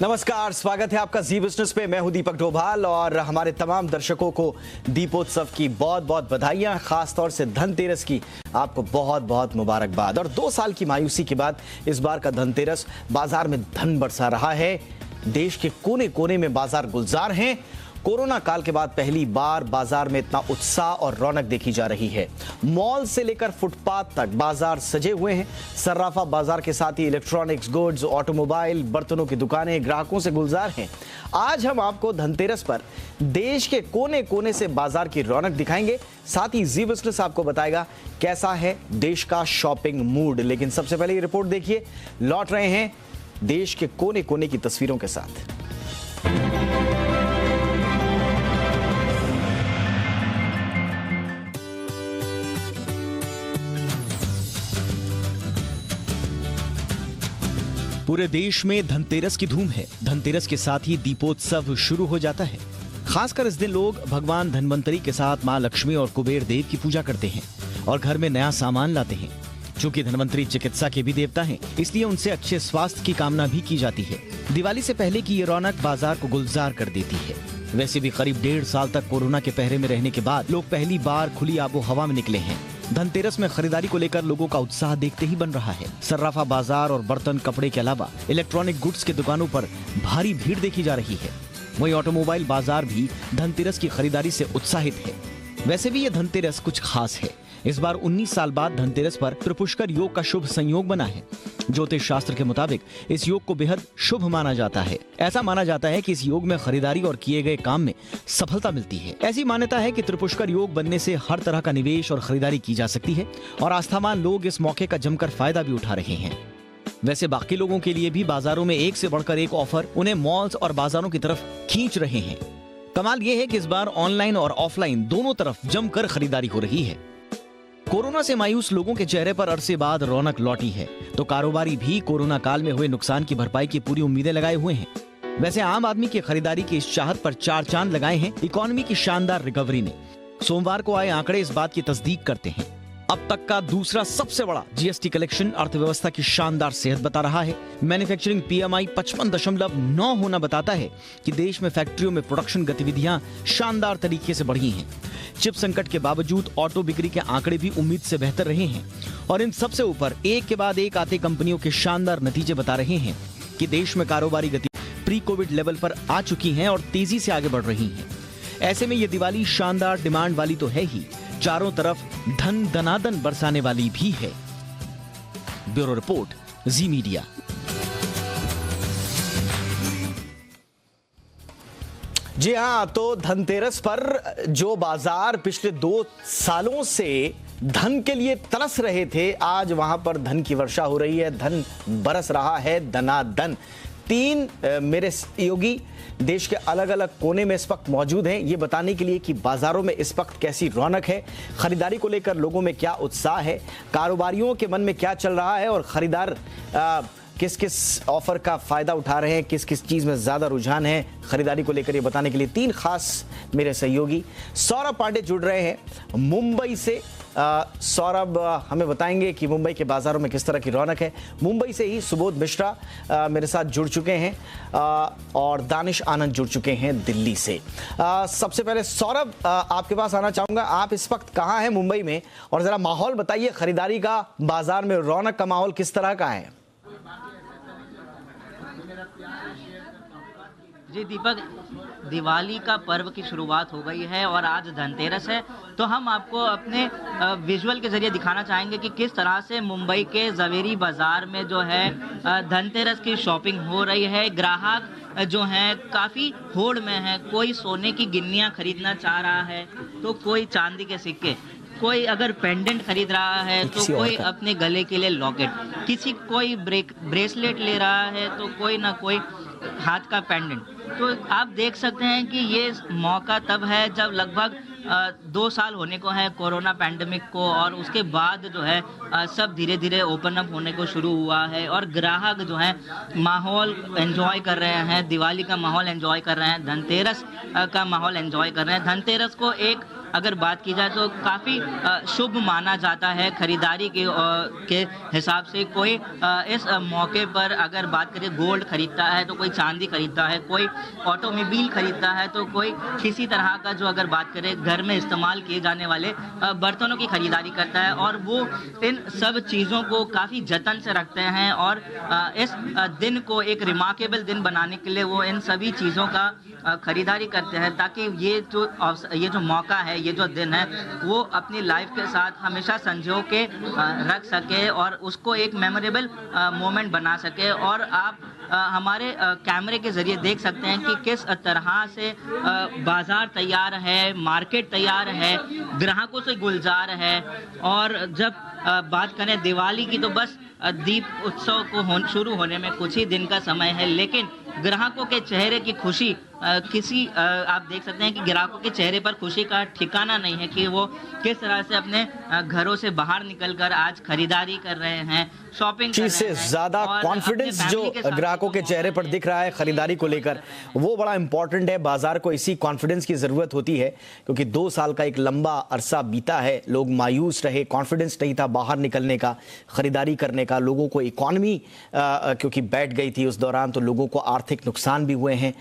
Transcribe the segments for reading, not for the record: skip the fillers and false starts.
नमस्कार, स्वागत है आपका जी बिजनेस पे। मैं हूं दीपक डोभाल और हमारे तमाम दर्शकों को दीपोत्सव की बहुत बहुत बधाइयां, खासतौर से धनतेरस की आपको बहुत बहुत मुबारकबाद। और 2 साल की मायूसी के बाद इस बार का धनतेरस बाजार में धन बरसा रहा है। देश के कोने कोने में बाजार गुलजार हैं। कोरोना काल के बाद पहली बार बाजार में इतना उत्साह और रौनक देखी जा रही है। मॉल से लेकर फुटपाथ तक बाजार सजे हुए हैं। सर्राफा बाजार के साथ ही इलेक्ट्रॉनिक्स, गुड्स, ऑटोमोबाइल, बर्तनों की दुकानें ग्राहकों से गुलजार हैं। आज हम आपको धनतेरस पर देश के कोने कोने से बाजार की रौनक दिखाएंगे। साथ ही जी बिजनेस आपको बताएगा कैसा है देश का शॉपिंग मूड। लेकिन सबसे पहले ये रिपोर्ट देखिए, लौट रहे हैं देश के कोने कोने की तस्वीरों के साथ। पूरे देश में धनतेरस की धूम है। धनतेरस के साथ ही दीपोत्सव शुरू हो जाता है। खासकर इस दिन लोग भगवान धन्वंतरी के साथ मां लक्ष्मी और कुबेर देव की पूजा करते हैं और घर में नया सामान लाते हैं। चूंकि धन्वंतरी चिकित्सा के भी देवता हैं, इसलिए उनसे अच्छे स्वास्थ्य की कामना भी की जाती है। दिवाली से पहले की ये रौनक बाजार को गुलजार कर देती है। वैसे भी करीब 1.5 साल तक कोरोना के पहरे में रहने के बाद लोग पहली बार खुली आबो हवा में निकले हैं। धनतेरस में खरीदारी को लेकर लोगों का उत्साह देखते ही बन रहा है। सर्राफा बाजार और बर्तन, कपड़े के अलावा इलेक्ट्रॉनिक गुड्स की दुकानों पर भारी भीड़ देखी जा रही है। वहीं ऑटोमोबाइल बाजार भी धनतेरस की खरीदारी से उत्साहित है। वैसे भी ये धनतेरस कुछ खास है। इस बार 19 साल बाद धनतेरस पर त्रिपुष्कर योग का शुभ संयोग बना है। ज्योतिष शास्त्र के मुताबिक इस योग को बेहद शुभ माना जाता है। ऐसा माना जाता है कि इस योग में खरीदारी और किए गए काम में सफलता मिलती है। ऐसी मान्यता है कि त्रिपुष्कर योग बनने से हर तरह का निवेश और खरीदारी की जा सकती है और आस्थावान लोग इस मौके का जमकर फायदा भी उठा रहे हैं। वैसे बाकी लोगों के लिए भी बाजारों में एक से बढ़कर एक ऑफर उन्हें मॉल्स और बाजारों की तरफ खींच रहे हैं। कमाल यह है कि इस बार ऑनलाइन और ऑफलाइन दोनों तरफ जमकर खरीदारी हो रही है। कोरोना से मायूस लोगों के चेहरे पर अरसे बाद रौनक लौटी है, तो कारोबारी भी कोरोना काल में हुए नुकसान की भरपाई की पूरी उम्मीदें लगाए हुए हैं। वैसे आम आदमी की खरीदारी की इस चाहत पर 4 चांद लगाए हैं इकोनॉमी की शानदार रिकवरी ने। सोमवार को आए आंकड़े इस बात की तस्दीक करते हैं। अब तक का दूसरा सबसे बड़ा जीएसटी कलेक्शन अर्थव्यवस्था की शानदार सेहत बता रहा है। मैन्युफैक्चरिंग PMI 55.9 होना बताता है कि देश में फैक्ट्रियों में प्रोडक्शन गतिविधियां शानदार तरीके से बढ़ी हैं। चिप संकट के बावजूद ऑटो बिक्री के आंकड़े भी उम्मीद से बेहतर रहे हैं और इन सबसे ऊपर एक के बाद एक आते कंपनियों के शानदार नतीजे बता रहे हैं कि देश में कारोबारी गति प्री कोविड लेवल पर आ चुकी हैं और तेजी से आगे बढ़ रही हैं। ऐसे में ये दिवाली शानदार डिमांड वाली तो है ही, चारों तरफ धन दनादन बरसाने वाली भी है। ब्यूरो रिपोर्ट, जी मीडिया। जी हाँ, तो धनतेरस पर जो बाजार पिछले 2 सालों से धन के लिए तरस रहे थे, आज वहां पर धन की वर्षा हो रही है। धन बरस रहा है दनादन। 3 मेरे सहयोगी देश के अलग अलग कोने में इस वक्त मौजूद हैं, ये बताने के लिए कि बाजारों में इस वक्त कैसी रौनक है, खरीदारी को लेकर लोगों में क्या उत्साह है, कारोबारियों के मन में क्या चल रहा है और खरीदार किस किस ऑफर का फायदा उठा रहे हैं, किस किस चीज में ज्यादा रुझान है खरीदारी को लेकर। ये बताने के लिए 3 खास मेरे सहयोगी। सौरभ पांडे जुड़ रहे हैं मुंबई से। सौरभ हमें बताएंगे कि मुंबई के बाजारों में किस तरह की रौनक है। मुंबई से ही सुबोध मिश्रा मेरे साथ जुड़ चुके हैं और दानिश आनंद जुड़ चुके हैं दिल्ली से। सबसे पहले सौरभ, आपके पास आना चाहूंगा। आप इस वक्त कहाँ हैं मुंबई में, और जरा माहौल बताइए खरीदारी का, बाजार में रौनक का माहौल किस तरह का है? जी दीपक, दिवाली का पर्व की शुरुआत हो गई है और आज धनतेरस है, तो हम आपको अपने विजुअल के जरिए दिखाना चाहेंगे कि किस तरह से मुंबई के जवेरी बाजार में जो है धनतेरस की शॉपिंग हो रही है। ग्राहक जो हैं काफ़ी होड़ में है। कोई सोने की गिन्नियाँ खरीदना चाह रहा है तो कोई चांदी के सिक्के, कोई अगर पेंडेंट खरीद रहा है तो कोई अपने गले के लिए लॉकेट, कोई ब्रेसलेट ले रहा है तो कोई ना कोई हाथ का पेंडेंट। तो आप देख सकते हैं कि ये मौका तब है जब लगभग 2 साल होने को है कोरोना पैंडेमिक को, और उसके बाद जो है सब धीरे धीरे ओपन अप होने को शुरू हुआ है और ग्राहक जो है माहौल एंजॉय कर रहे हैं, दिवाली का माहौल एंजॉय कर रहे हैं, धनतेरस का माहौल एंजॉय कर रहे हैं। धनतेरस को एक अगर बात की जाए तो काफ़ी शुभ माना जाता है खरीदारी के हिसाब से। कोई इस मौके पर अगर बात करें गोल्ड खरीदता है तो कोई चांदी खरीदता है, कोई ऑटोमोबाइल खरीदता है तो कोई किसी तरह का जो अगर बात करें घर में इस्तेमाल किए जाने वाले बर्तनों की खरीदारी करता है, और वो इन सब चीज़ों को काफ़ी जतन से रखते हैं और इस दिन को एक रिमार्केबल दिन बनाने के लिए वो इन सभी चीज़ों का खरीदारी करते हैं, ताकि ये जो मौका है, ये जो दिन है, वो अपनी लाइफ के साथ हमेशा संजो के रख सके और उसको एक मेमोरेबल मोमेंट बना सके। और आप हमारे कैमरे के ज़रिए देख सकते हैं कि किस तरह से बाज़ार तैयार है, मार्केट तैयार है, ग्राहकों से गुलजार है। और जब बात करें दिवाली की तो बस दीप उत्सव को शुरू होने में कुछ ही दिन का समय है, लेकिन ग्राहकों के चेहरे की खुशी आप देख सकते हैं कि ग्राहकों के चेहरे पर खुशी का ठिकाना नहीं है कि वो किस तरह से अपने घरों से बाहर निकलकर आज खरीदारी कर रहे हैं, शॉपिंग कर रहे हैं। से ज्यादा कॉन्फिडेंस जो ग्राहकों के चेहरे पर दिख रहा है खरीदारी को लेकर, वो बड़ा इंपॉर्टेंट है। बाजार को इसी कॉन्फिडेंस की जरूरत होती है, क्योंकि 2 साल का एक लंबा अरसा बीता है, लोग मायूस रहे, कॉन्फिडेंस नहीं था बाहर निकलने का, खरीदारी करने का। लोगों को इकॉनमी क्योंकि बैठ गई थी उस दौरान, तो लोगों को आर्थिक नुकसान भी हुए हैं,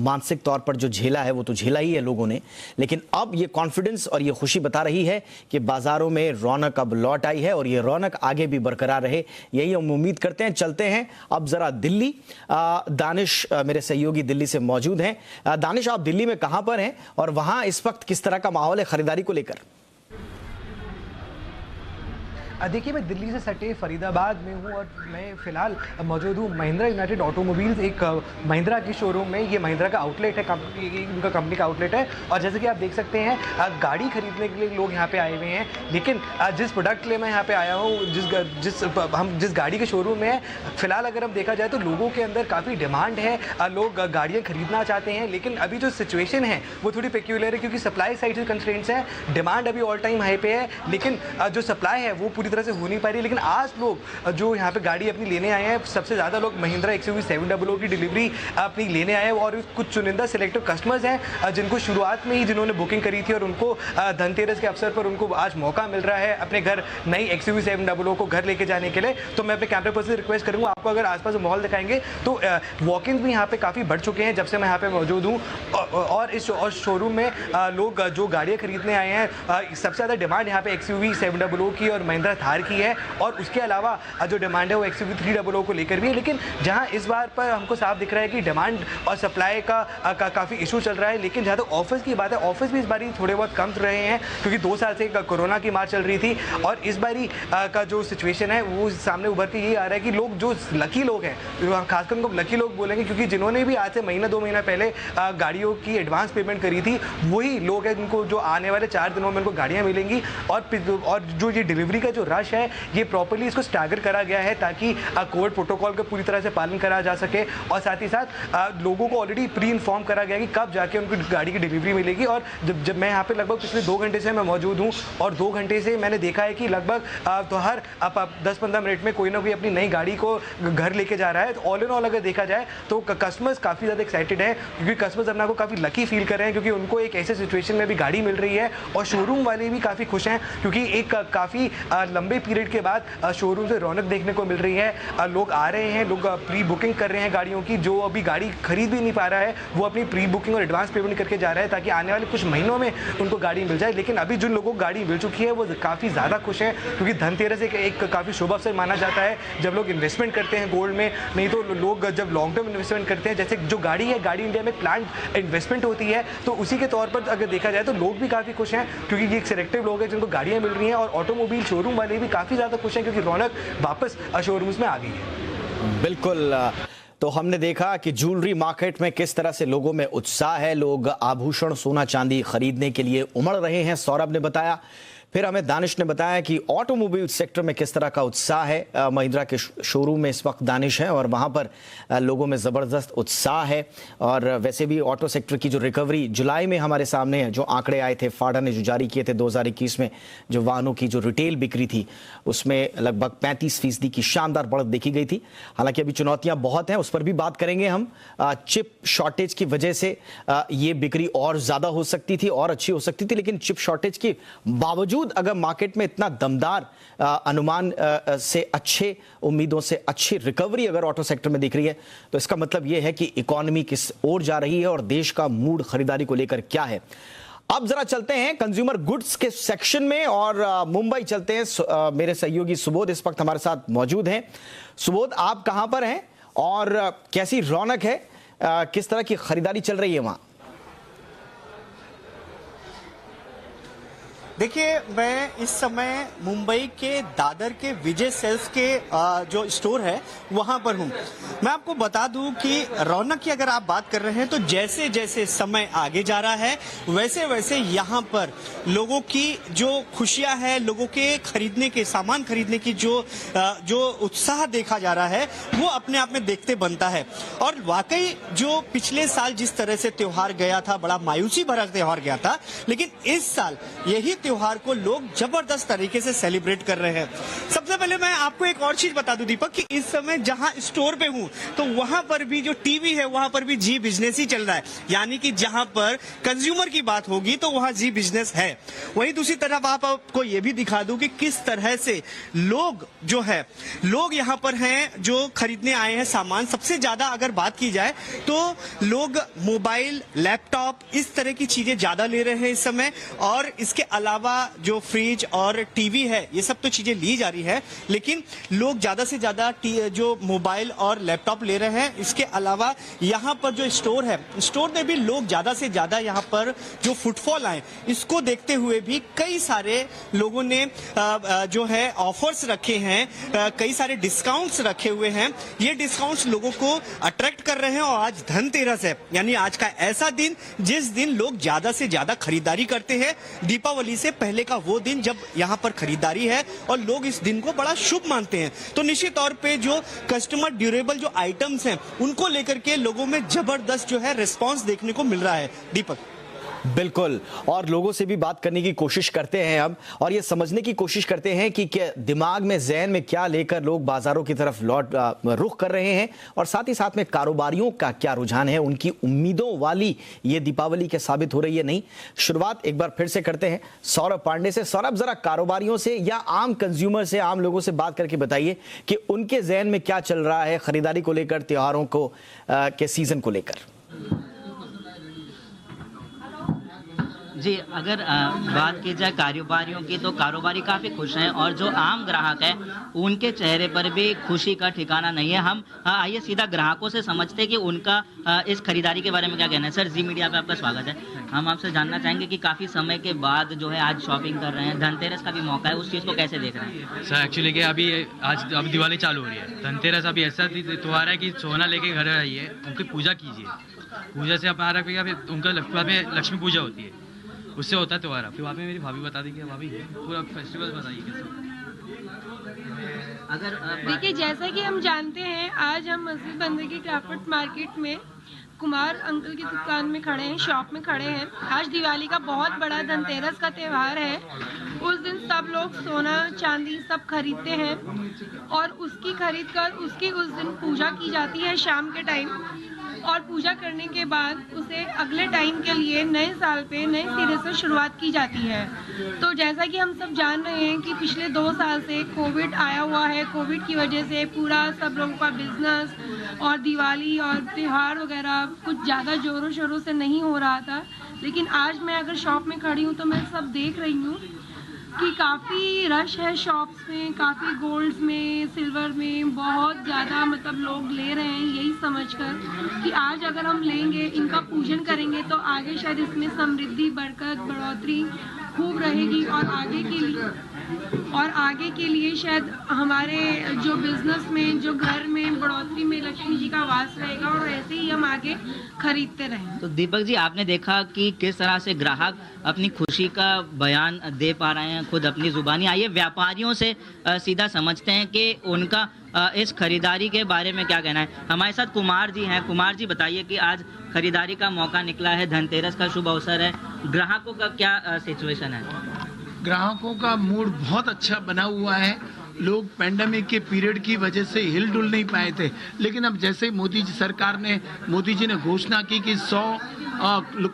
मानसिक तौर पर जो झेला है वो तो झेला ही है लोगों ने। लेकिन अब ये कॉन्फिडेंस और ये खुशी बता रही है कि बाजारों में रौनक अब लौट आई है और ये रौनक आगे भी बरकरार रहे, यही हम उम्मीद करते हैं। चलते हैं अब जरा दिल्ली। दानिश मेरे सहयोगी दिल्ली से मौजूद हैं। दानिश, आप दिल्ली में कहां पर हैं और वहां इस वक्त किस तरह का माहौल है खरीदारी को लेकर? देखिए, मैं दिल्ली से सटे फरीदाबाद में हूँ और मैं फ़िलहाल मौजूद हूँ महिंद्रा यूनाइटेड ऑटोमोबाइल्स, एक महिंद्रा की शोरूम में। ये महिंद्रा का आउटलेट है, उनका कंपनी का आउटलेट है। और जैसे कि आप देख सकते हैं, गाड़ी खरीदने के लिए लोग यहाँ पे आए हुए हैं। लेकिन जिस प्रोडक्ट के लिए मैं यहाँ पे आया हूँ, जिस गाड़ी के शोरूम में है, फ़िलहाल अगर हम देखा जाए तो लोगों के अंदर काफ़ी डिमांड है, लोग गाड़ियाँ खरीदना चाहते हैं। लेकिन अभी जो सिचुएशन है वो थोड़ी पेक्यूलर है, क्योंकि सप्लाई साइड से कंस्ट्रेंट्स है। डिमांड अभी ऑल टाइम हाई पे है, लेकिन जो सप्लाई है वो पूरी तरह से हो नहीं पा रही। लेकिन आज लोग जो यहाँ पे गाड़ी अपनी लेने आए हैं, सबसे ज़्यादा लोग महिंद्रा XUV 700 की डिलीवरी अपनी लेने आए हैं। और कुछ चुनिंदा सिलेक्टिव कस्टमर्स हैं जिनको शुरुआत में ही जिन्होंने बुकिंग करी थी और उनको धनतेरस के अवसर पर उनको आज मौका मिल रहा है अपने घर नई XUV 700 को घर लेके जाने के लिए। तो मैं अपने कैमरे पर्सन से रिक्वेस्ट करूँगा, आपको अगर आसपास माहौल दिखाएंगे तो वॉक-इन्स भी यहाँ पे काफ़ी बढ़ चुके हैं जब से मैं यहाँ पे मौजूद हूँ। और इस शोरूम में लोग जो गाड़ियाँ खरीदने आए हैं, सबसे ज़्यादा डिमांड यहाँ पे XUV 700 की और महिंद्रा थार की है। और उसके अलावा जो डिमांड है वो XUV 300 को लेकर भी है। लेकिन जहां इस बार पर हमको साफ दिख रहा है कि डिमांड और सप्लाई का काफ़ी इशू चल रहा है। लेकिन जहाँ तक ऑफर्स की बात है, ऑफर्स भी इस बारी थोड़े बहुत कम रहे हैं, क्योंकि 2 साल से कोरोना की मार चल रही थी। और इस बारी का जो सिचुएशन है वो सामने उभर के ये आ रहा है कि लोग जो लकी लोग हैं, खासकर उनको लकी लोग बोलेंगे, क्योंकि जिन्होंने भी आज से महीना 2 महीना पहले गाड़ियों की एडवांस पेमेंट करी थी, वही लोग हैं जिनको जो आने वाले 4 दिनों में उनको गाड़ियाँ मिलेंगी। और जो ये डिलीवरी का जो रश है, ये प्रॉपर्ली इसको स्टैगर करा गया है ताकि कोविड प्रोटोकॉल का पूरी तरह से पालन करा जा सके। और साथ ही साथ लोगों को ऑलरेडी प्री इन्फॉर्म करा गया कि कब जाके उनको गाड़ी की डिलीवरी मिलेगी। और जब मैं यहाँ पे लगभग पिछले 2 घंटे से मैं मौजूद हूँ और 2 घंटे से मैंने देखा है कि लगभग तो हर 10-15 मिनट में कोई ना कोई अपनी नई गाड़ी को घर लेके जा रहा है। तो ऑल इन ऑल अगर देखा जाए तो कस्टमर्स काफ़ी ज़्यादा एक्साइटेड है, क्योंकि कस्टमर्स अपना को काफ़ी लकी फील कर रहे हैं, क्योंकि उनको एक ऐसे सिचुएशन में भी गाड़ी मिल रही है। और शोरूम वाले भी काफ़ी खुश हैं, क्योंकि एक काफ़ी लंबे पीरियड के बाद शोरूम से रौनक देखने को मिल रही है। लोग आ रहे हैं, लोग प्री बुकिंग कर रहे हैं गाड़ियों की। जो अभी गाड़ी खरीद भी नहीं पा रहा है वो अपनी प्री बुकिंग और एडवांस पेमेंट करके जा रहा है, ताकि आने वाले कुछ महीनों में उनको गाड़ी मिल जाए। लेकिन अभी जिन लोगों को गाड़ी मिल चुकी है वो काफ़ी ज़्यादा खुश हैं, क्योंकि धनतेरस एक काफ़ी शुभ अवसर माना जाता है जब लोग इन्वेस्टमेंट करते हैं गोल्ड में। नहीं तो लोग जब लॉन्ग टर्म इन्वेस्टमेंट करते हैं, जैसे जो गाड़ी है, गाड़ी इंडिया में प्लान इन्वेस्टमेंट होती है, तो उसी के तौर पर अगर देखा जाए तो लोग भी काफ़ी खुश हैं, क्योंकि ये एक सिलेक्टिव लोग हैं जिनको गाड़ियाँ मिल रही हैं। और ऑटोमोबाइल शोरूम वाले भी काफ़ी ज़्यादा खुश हैं, क्योंकि रौनक वापस शोरूम्स में आ गई है। बिल्कुल। तो हमने देखा कि ज्वेलरी मार्केट में किस तरह से लोगों में उत्साह है, लोग आभूषण सोना चांदी खरीदने के लिए उमड़ रहे हैं। सौरभ ने बताया। फिर हमें दानिश ने बताया कि ऑटोमोबाइल सेक्टर में किस तरह का उत्साह है। महिंद्रा के शोरूम में इस वक्त दानिश है और वहां पर लोगों में ज़बरदस्त उत्साह है। और वैसे भी ऑटो सेक्टर की जो रिकवरी जुलाई में हमारे सामने है, जो आंकड़े आए थे, फाडा ने जो जारी किए थे 2021 में, जो वाहनों की जो रिटेल बिक्री थी उसमें लगभग 35% की शानदार बढ़त देखी गई थी। हालांकि अभी चुनौतियां बहुत हैं, उस पर भी बात करेंगे हम। चिप शॉर्टेज की वजह से ये बिक्री और ज्यादा हो सकती थी और अच्छी हो सकती थी, लेकिन चिप शॉर्टेज के बावजूद अगर मार्केट में इतना दमदार अनुमान से अच्छे उम्मीदों से अच्छी रिकवरी अगर ऑटो सेक्टर में दिख रही है, तो इसका मतलब यह है कि इकोनॉमी किस ओर जा रही है और देश का मूड खरीदारी को लेकर क्या है। अब जरा चलते हैं कंज्यूमर गुड्स के सेक्शन में और मुंबई चलते हैं। मेरे सहयोगी सुबोध इस वक्त हमारे साथ मौजूद हैं। सुबोध, आप कहां पर हैं और कैसी रौनक है, किस तरह की खरीदारी चल रही है वहां? देखिए, मैं इस समय मुंबई के दादर के विजय सेल्स के जो स्टोर है वहां पर हूं। मैं आपको बता दूं कि रौनक की अगर आप बात कर रहे हैं तो जैसे जैसे समय आगे जा रहा है वैसे वैसे यहां पर लोगों की जो खुशियां है, लोगों के खरीदने के सामान खरीदने की जो उत्साह देखा जा रहा है वो अपने आप में देखते बनता है। और वाकई जो पिछले साल जिस तरह से त्योहार गया था, बड़ा मायूसी भरा त्योहार गया था, लेकिन इस साल यही त्योहार को लोग जबरदस्त तरीके से सेलिब्रेट कर रहे हैं। सबसे पहले मैं आपको एक और चीज बता दूं दीपक, कि इस समय जहां स्टोर पे हूं तो वहां पर भी जो टीवी है वहां पर भी जी बिजनेस ही चल रहा है, यानी कि जहां पर कंज्यूमर की बात होगी तो वहां जी बिजनेस है। वहीं दूसरी तरफ आपको यह भी दिखा दूं कि किस तरह से लोग यहां पर हैं जो खरीदने आए हैं सामान। सबसे ज्यादा अगर बात की जाए तो लोग मोबाइल, लैपटॉप, इस तरह की चीजें ज्यादा ले रहे हैं इस समय। और इसके अलावा जो फ्रिज और टीवी है ये सब तो चीजें ली जा रही है, लेकिन लोग ज्यादा से ज्यादा जो मोबाइल और लैपटॉप ले रहे हैं। इसके अलावा यहाँ पर जो स्टोर है, स्टोर में भी लोग ज्यादा से ज्यादा यहाँ पर जो फुटफॉल आए, इसको देखते हुए भी कई सारे लोगों ने जो है ऑफर्स रखे हैं, कई सारे डिस्काउंट्स रखे हुए हैं। ये डिस्काउंट्स लोगों को अट्रैक्ट कर रहे हैं। और आज धनतेरस है, यानी आज का ऐसा दिन जिस दिन लोग ज्यादा से ज्यादा खरीदारी करते हैं। दीपावली से पहले का वो दिन जब यहाँ पर खरीदारी है और लोग इस दिन को बड़ा शुभ मानते हैं। तो निश्चित तौर पे जो कस्टमर ड्यूरेबल जो आइटम्स हैं उनको लेकर के लोगों में जबरदस्त जो है रिस्पांस देखने को मिल रहा है दीपक। बिल्कुल, और लोगों से भी बात करने की कोशिश करते हैं हम, और ये समझने की कोशिश करते हैं कि क्या दिमाग में, ज़हन में क्या लेकर लोग बाजारों की तरफ रुख कर रहे हैं, और साथ ही साथ में कारोबारियों का क्या रुझान है, उनकी उम्मीदों वाली ये दीपावली के साबित हो रही है नहीं। शुरुआत एक बार फिर से करते हैं सौरभ पांडे से। सौरभ, जरा कारोबारियों से या आम कंज्यूमर से, आम लोगों से बात करके बताइए कि उनके जहन में क्या चल रहा है खरीदारी को लेकर, त्योहारों को के सीजन को लेकर। जी, अगर बात की जाए कारोबारियों की तो कारोबारी काफ़ी खुश हैं और जो आम ग्राहक है उनके चेहरे पर भी खुशी का ठिकाना नहीं है। हम आइए सीधा ग्राहकों से समझते हैं कि उनका इस खरीदारी के बारे में क्या कहना है। सर, जी मीडिया पे आपका स्वागत है। हम आपसे जानना चाहेंगे कि काफ़ी समय के बाद जो है आज शॉपिंग कर रहे हैं, धनतेरस का भी मौका है, उस चीज़ को कैसे देख रहे हैं? सर एक्चुअली क्या अब दिवाली चालू हो रही है, धनतेरस अभी ऐसा त्योहार है कि सोना लेके घर आइए, उनकी पूजा कीजिए। पूजा से अपना रखिएगा, फिर उनका लक्ष्मी पूजा होती है, उससे होता है त्योहार। फिर वहाँ पे मेरी भाभी बता देंगे, भाभी पूरा फेस्टिवल बताइए कैसे। अगर देखिए, जैसा कि हम जानते हैं, आज हम मस्जिद बंदर की क्राफ्ट मार्केट में कुमार अंकल की दुकान में खड़े हैं, शॉप में खड़े हैं। आज दिवाली का बहुत बड़ा धनतेरस का त्यौहार है। उस दिन सब लोग सोना चांदी सब खरीदते हैं और उसकी खरीद कर उसकी उस दिन पूजा की जाती है शाम के टाइम। और पूजा करने के बाद उसे अगले टाइम के लिए नए साल पे नए सिरे से शुरुआत की जाती है। तो जैसा कि हम सब जान रहे हैं कि पिछले 2 साल से कोविड आया हुआ है। कोविड की वजह से पूरा सब लोगों का बिजनेस और दिवाली और त्यौहार वगैरह कुछ ज़्यादा ज़ोरों शोरों से नहीं हो रहा था। लेकिन आज मैं अगर शॉप में खड़ी हूँ तो मैं सब देख रही हूँ कि काफ़ी रश है शॉप्स में, काफ़ी गोल्ड्स में, सिल्वर में बहुत ज़्यादा मतलब लोग ले रहे हैं, यही समझकर कि आज अगर हम लेंगे, इनका पूजन करेंगे तो आगे शायद इसमें समृद्धि, बरकत, बढ़ोतरी खूब रहेगी और आगे के लिए शायद हमारे जो बिजनेस में, जो घर में बढ़ोतरी में लक्ष्मी जी का वास रहेगा और ऐसे ही हम आगे खरीदते रहें। तो दीपक जी, आपने देखा कि किस तरह से ग्राहक अपनी खुशी का बयान दे पा रहे हैं खुद अपनी जुबानी। आइए व्यापारियों से सीधा समझते हैं कि उनका इस खरीदारी के बारे में क्या कहना है। हमारे साथ कुमार जी हैं। कुमार जी, बताइए कि आज खरीदारी का मौका निकला है, धनतेरस का शुभ अवसर है, ग्राहकों का क्या सिचुएशन है? ग्राहकों का मूड बहुत अच्छा बना हुआ है। लोग पैंडेमिक के पीरियड की वजह से हिल डुल नहीं पाए थे, लेकिन अब जैसे मोदी जी ने घोषणा की कि 100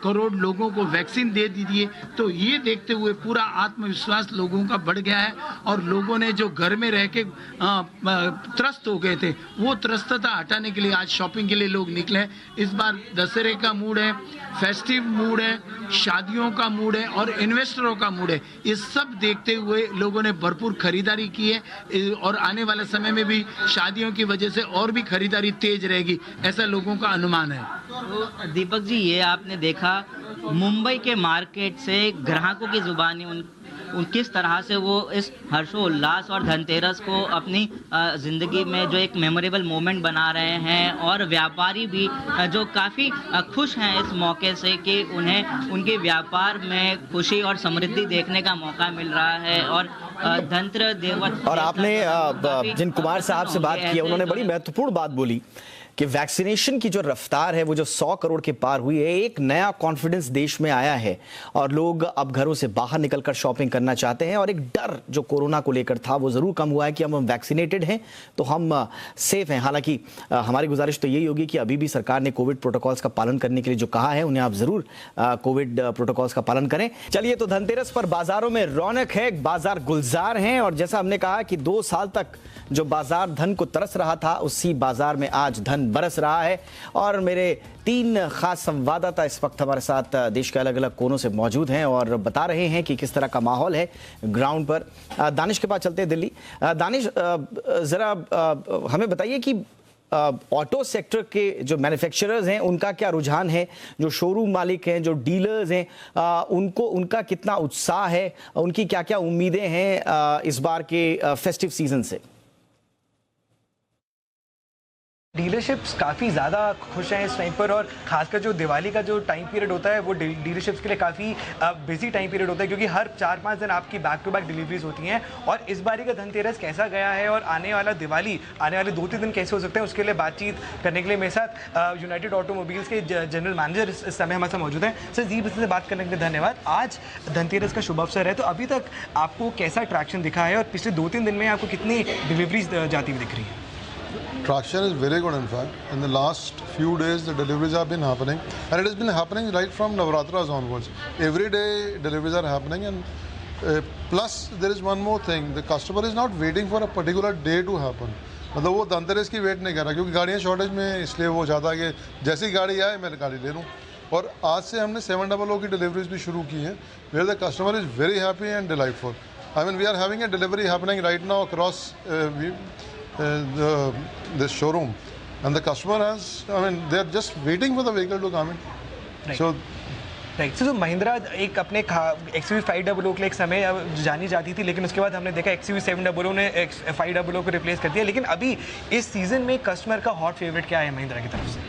करोड़ लोगों को वैक्सीन दे दीजिए, तो ये देखते हुए पूरा आत्मविश्वास लोगों का बढ़ गया है और लोगों ने जो घर में रह के त्रस्त हो गए थे, वो त्रस्तता हटाने के लिए आज शॉपिंग के लिए लोग निकले हैं। इस बार दशहरे का मूड है, फेस्टिव मूड है, शादियों का मूड है और इन्वेस्टरों का मूड है। ये सब देखते हुए लोगों ने भरपूर खरीदारी की है और आने वाले समय में भी शादियों की वजह से और भी खरीदारी तेज रहेगी, ऐसा लोगों का अनुमान है। तो दीपक जी, ये आपने देखा मुंबई के मार्केट से ग्राहकों की जुबानी उन किस तरह से वो इस हर्षोल्लास और धनतेरस को अपनी ज़िंदगी में जो एक मेमोरेबल मोमेंट बना रहे हैं, और व्यापारी भी जो काफ़ी खुश हैं इस मौके से कि उन्हें उनके व्यापार में खुशी और समृद्धि देखने का मौका मिल रहा है। और धनतेरस देवत और आपने जिन कुमार साहब से बात की, उन्होंने बड़ी महत्वपूर्ण बात बोली कि वैक्सीनेशन की जो रफ्तार है वो जो 100 करोड़ के पार हुई है, एक नया कॉन्फिडेंस देश में आया है और लोग अब घरों से बाहर निकलकर शॉपिंग करना चाहते हैं। और एक डर जो कोरोना को लेकर था वो ज़रूर कम हुआ है कि हम वैक्सीनेटेड हैं तो हम सेफ हैं। हालांकि हमारी गुजारिश तो यही होगी कि अभी भी सरकार ने कोविड प्रोटोकॉल्स का पालन करने के लिए जो कहा है, उन्हें आप ज़रूर कोविड प्रोटोकॉल्स का पालन करें। चलिए, तो धनतेरस पर बाजारों में रौनक है, बाजार गुलजार हैं और जैसा हमने कहा कि 2 साल तक जो बाजार धन को तरस रहा था, उसी बाजार में आज धन बरस रहा है। और मेरे 3 खास संवाददाता इस वक्त हमारे साथ देश के अलग अलग कोनों से मौजूद हैं और बता रहे हैं कि किस तरह का माहौल है ग्राउंड पर। दानिश के पास चलते हैं, दिल्ली। दानिश, जरा हमें बताइए कि ऑटो सेक्टर के जो मैन्युफैक्चरर्स हैं उनका क्या रुझान है, जो शोरूम मालिक हैं, जो डीलर्स हैं, उनका कितना उत्साह है, उनकी क्या क्या उम्मीदें हैं इस बार के फेस्टिव सीजन से? डीलरशिप्स काफ़ी ज़्यादा खुश हैं इस टाइम पर, और खासकर जो दिवाली का जो टाइम पीरियड होता है वो डीलरशिप्स के लिए काफ़ी बिजी टाइम पीरियड होता है, क्योंकि हर 4-5 दिन आपकी बैक टू बैक डिलीवरीज होती हैं। और इस बारी का धनतेरस कैसा गया है और आने वाला दिवाली, आने वाले 2-3 दिन कैसे हो सकते हैं, उसके लिए बातचीत करने के लिए मेरे साथ यूनाइटेड ऑटोमोबाइल्स के जनरल मैनेजर इस समय हमारे साथ मौजूद हैं। सर जी, से बात करने के लिए धन्यवाद। आज धनतेरस का शुभ अवसर है, तो अभी तक आपको कैसा ट्रैक्शन दिखा है और पिछले 2-3 दिन में आपको कितनी डिलीवरीज जाती हुई दिख रही है? Traction is very good. In fact, in the last few days the deliveries have been happening, and it has been happening right from Navratras onwards. Every day deliveries are happening, and plus there is one more thing, the customer is not waiting for a particular day to happen. मतलब वो धनतेरस की wait नहीं कर रहा, क्योंकि गाड़ियाँ shortage में, इसलिए वो चाहता है कि जैसी गाड़ी आए मैं गाड़ी ले लूँ। और आज से हमने 700 की डिलीवरीज भी शुरू की हैं, where the customer is very happy and delightful. I mean, we are having a delivery happening right now across this showroom, and the customer has, I mean, they are just waiting for the vehicle to come in. Right. So right. तो महिंद्रा एक अपने XUV 500 के लिए एक समय जानी जाती थी, लेकिन उसके बाद हमने देखा XUV 700 ने 500 को रिप्लेस कर दिया। लेकिन अभी इस सीजन में कस्टमर का हॉट फेवरेट क्या है महिंद्रा की तरफ से?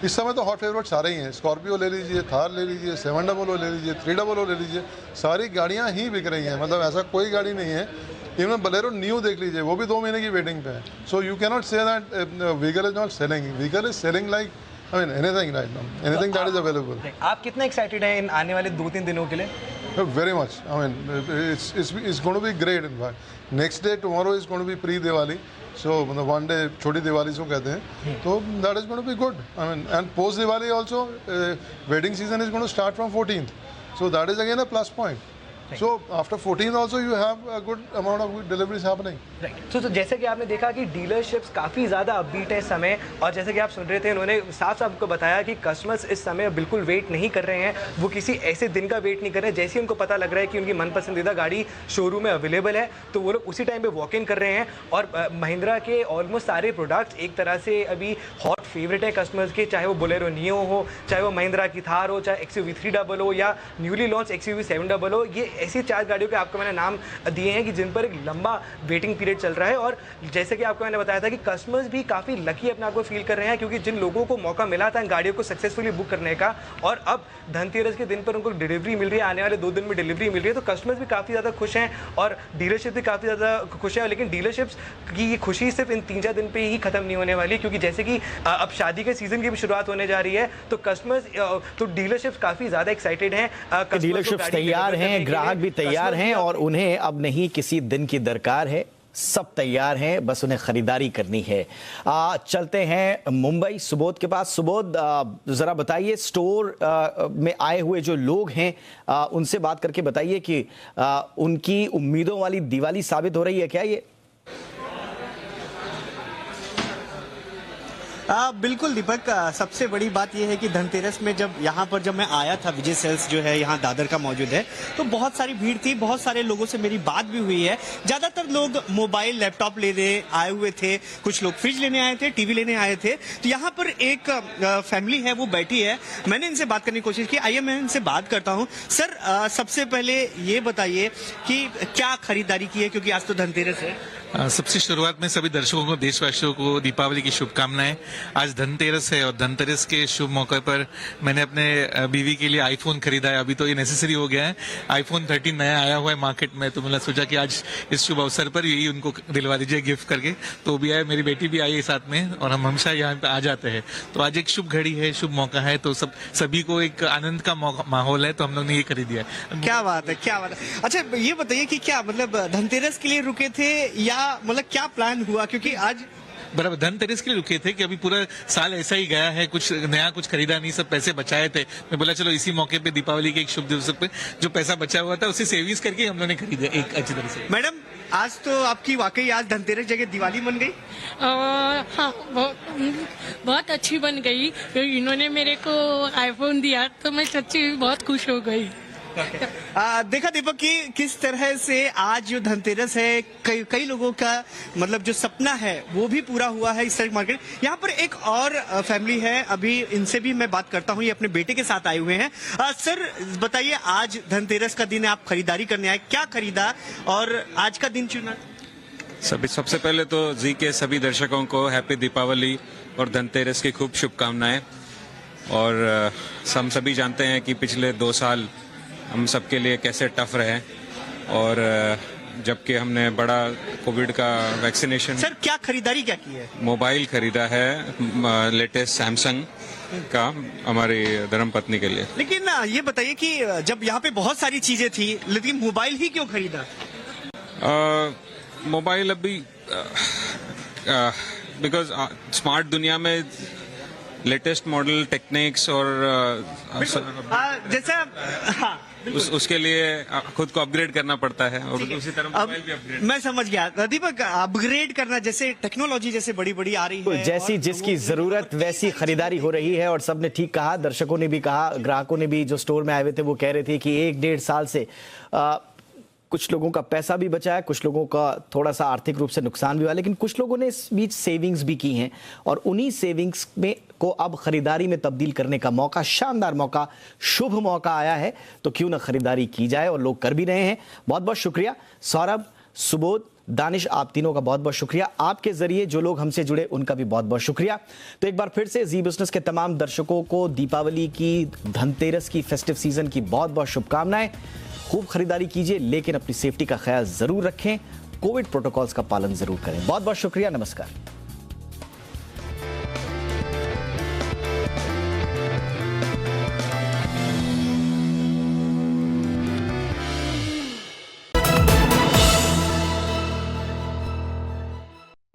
इस समय तो हॉट फेवरेट सारे ही हैं। स्कॉर्पियो ले लीजिए, थार ले लीजिए, 700 ले लीजिए, 300 ले लीजिए, सारी गाड़ियाँ ही बिक रही हैं। मतलब ऐसा कोई गाड़ी नहीं है। इवन बोलेरो न्यू देख लीजिए, वो भी 2 महीने की वेटिंग पे है। So you can not say that vehicle is not selling, vehicle is selling like I mean anything right now, anything that is available. आप कितना एक्साइटेड हैं इन आने वाले 2-3 दिनों के लिए? Very much. I mean, it's going to be great. In fact, next day tomorrow is going to be pre-Diwali. So one day छोटी दिवाली जो कहते हैं, तो that is going to be good. I mean, and post Diwali also, wedding season is going to start from 14th. So that is again a plus point. So after 14th also you have a good amount of deliveries happening. Right. So जैसे कि आपने देखा कि dealerships काफ़ी ज़्यादा upbeat है इस समय, और जैसे कि आप सुन रहे थे, उन्होंने साफ साफ आपको बताया कि कस्टमर्स इस समय बिल्कुल वेट नहीं कर रहे हैं, वो किसी ऐसे दिन का वेट नहीं कर रहे हैं। जैसे ही उनको पता लग रहा है कि उनकी मन पसंदीदा गाड़ी शोरूम में अवेलेबल है, तो वो लोग उसी टाइम पे वॉक इन कर रहे हैं। और महिंद्रा के ऑलमोस्ट सारे प्रोडक्ट्स एक तरह से अभी हॉट फेवरेट है कस्टमर्स के, चाहे वो बोलेरो नियो हो, चाहे वो महिंद्रा की थार हो, चाहे XUV 300 हो या न्यूली लॉन्च XUV 700, ये ऐसी 4 गाड़ियों के आपको मैंने नाम दिए हैं कि जिन पर एक लंबा वेटिंग पीरियड चल रहा है। और जैसे कि आपको मैंने बताया था कि कस्टमर्स भी काफ़ी लकी अपने आप को फील कर रहे हैं, क्योंकि जिन लोगों को मौका मिला था इन गाड़ियों को सक्सेसफुली बुक करने का और अब धनतेरस के दिन पर उनको डिलीवरी मिल रही है, आने वाले 2 दिन में डिलीवरी मिल रही है, तो कस्टमर्स भी काफ़ी ज़्यादा खुश हैं और डीलरशिप भी काफ़ी ज़्यादा खुश है। लेकिन डीलरशिप्स की ये खुशी सिर्फ इन 3-4 दिन पे ही खत्म नहीं होने वाली, क्योंकि जैसे कि अब शादी के सीजन की भी शुरुआत होने जा रही है, तो कस्टमर्स तो डीलरशिप्स काफ़ी ज़्यादा एक्साइटेड हैं। डीलरशिप्स तैयार हैं, ग्राहक भी तैयार हैं और उन्हें अब नहीं किसी दिन की दरकार है, सब तैयार हैं, बस उन्हें खरीदारी करनी है। चलते हैं मुंबई सुबोध के पास। सुबोध, जरा बताइए स्टोर में आए हुए जो लोग हैं उनसे बात करके बताइए कि उनकी उम्मीदों वाली दिवाली साबित हो रही है क्या ये? बिल्कुल दीपक, सबसे बड़ी बात यह है कि धनतेरस में जब मैं आया था, विजय सेल्स जो है यहाँ दादर का मौजूद है, तो बहुत सारी भीड़ थी, बहुत सारे लोगों से मेरी बात भी हुई है। ज्यादातर लोग मोबाइल लैपटॉप लेने आए हुए थे, कुछ लोग फ्रिज लेने आए थे, टीवी लेने आए थे। तो यहाँ पर एक फैमिली है, वो बैठी है, मैंने इनसे बात करने की कोशिश की। आइए मैं इनसे बात करता हूँ। सर, सबसे पहले ये बताइए कि क्या खरीदारी की है, क्योंकि आज तो धनतेरस है। सबसे शुरुआत में सभी दर्शकों को, देशवासियों को दीपावली की शुभकामनाएं। आज धनतेरस है और धनतेरस के शुभ मौके पर मैंने अपने बीवी के लिए आईफोन खरीदा है। अभी तो ये नेसेसरी हो गया है, आईफोन 13 नया आया हुआ है मार्केट में, तो मैंने सोचा कि आज इस शुभ अवसर पर यही उनको दिलवा दीजिए गिफ्ट करके। तो भी आए, मेरी बेटी भी आई है साथ में और हम हमेशा यहाँ पे आ जाते हैं। तो आज एक शुभ घड़ी है, शुभ मौका है, तो सभी को एक आनंद का माहौल है, तो हम लोग ने ये खरीदिया है। क्या बात है, क्या बात है। अच्छा ये बताइए कि क्या मतलब धनतेरस के लिए रुके थे या मतलब क्या प्लान हुआ, क्योंकि आज बराबर धनतेरस के लिए रुके थे कि अभी पूरा साल ऐसा ही गया है, कुछ नया कुछ खरीदा नहीं, सब पैसे बचाए थे। मैं बोला चलो इसी मौके पे दीपावली के एक शुभ दिवस पे जो पैसा बचा हुआ था उसे सेविंग्स करके हम लोगों ने खरीदा एक अच्छी तरह से। मैडम, आज तो आपकी वाकई आज धनतेरस जगह दिवाली बन गई। हाँ, बहुत अच्छी बन गई। इन्होंने मेरे को आईफोन दिया तो मैं सच्ची बहुत खुश हो गई। देखा दीपक कि किस तरह से आज जो धनतेरस है कई लोगों का मतलब जो सपना है वो भी पूरा हुआ है इस तरह मार्केट। यहाँ पर एक और फैमिली है, अभी इनसे भी मैं बात करता हूँ, ये अपने बेटे के साथ आए हुए हैं। सर बताइए, आज धनतेरस का दिन है, आप खरीदारी करने आए, क्या खरीदा और आज का दिन चुना? सबसे पहले तो जी के सभी दर्शकों को हैप्पी दीपावली और धनतेरस की खूब शुभकामनाएं। और हम सभी जानते हैं कि पिछले 2 साल हम सबके लिए कैसे टफ रहे, और जबकि हमने बड़ा कोविड का वैक्सीनेशन। सर क्या खरीदारी क्या की है? मोबाइल खरीदा है, लेटेस्ट सैमसंग का, हमारी धर्मपत्नी के लिए। लेकिन ये बताइए कि जब यहाँ पे बहुत सारी चीजें थी, लेकिन मोबाइल ही क्यों खरीदा? मोबाइल अभी बिकॉज स्मार्ट दुनिया में लेटेस्ट मॉडल टेक्निक्स और जैसा उसके लिए खुद को अपग्रेड करना पड़ता है और उसी तरह मोबाइल भी अपग्रेड। मैं समझ गया दीपक, अपग्रेड करना, जैसे टेक्नोलॉजी जैसे बड़ी बड़ी आ रही है, जैसी जिसकी जरूरत वैसी खरीदारी हो रही है। और सबने ठीक कहा, दर्शकों ने भी कहा, ग्राहकों ने भी जो स्टोर में आए हुए थे वो कह रहे थे कि 1-1.5 साल से कुछ लोगों का पैसा भी बचा है, कुछ लोगों का थोड़ा सा आर्थिक रूप से नुकसान भी हुआ, लेकिन कुछ लोगों ने इस बीच सेविंग्स भी की हैं और उन्हीं सेविंग्स में को अब खरीदारी में तब्दील करने का मौका, शानदार मौका, शुभ मौका आया है। तो क्यों ना खरीदारी की जाए, और लोग कर भी रहे हैं। बहुत बहुत शुक्रिया सौरभ, सुबोध, दानिश, आप तीनों का बहुत बहुत शुक्रिया। आपके जरिए जो लोग हमसे जुड़े उनका भी बहुत बहुत शुक्रिया। तो एक बार फिर से जी बिजनेस के तमाम दर्शकों को दीपावली की, धनतेरस की, फेस्टिव सीजन की बहुत बहुत शुभकामनाएं। खूब खरीदारी कीजिए, लेकिन अपनी सेफ्टी का ख्याल जरूर रखें, कोविड प्रोटोकॉल्स का पालन जरूर करें। बहुत बहुत शुक्रिया, नमस्कार।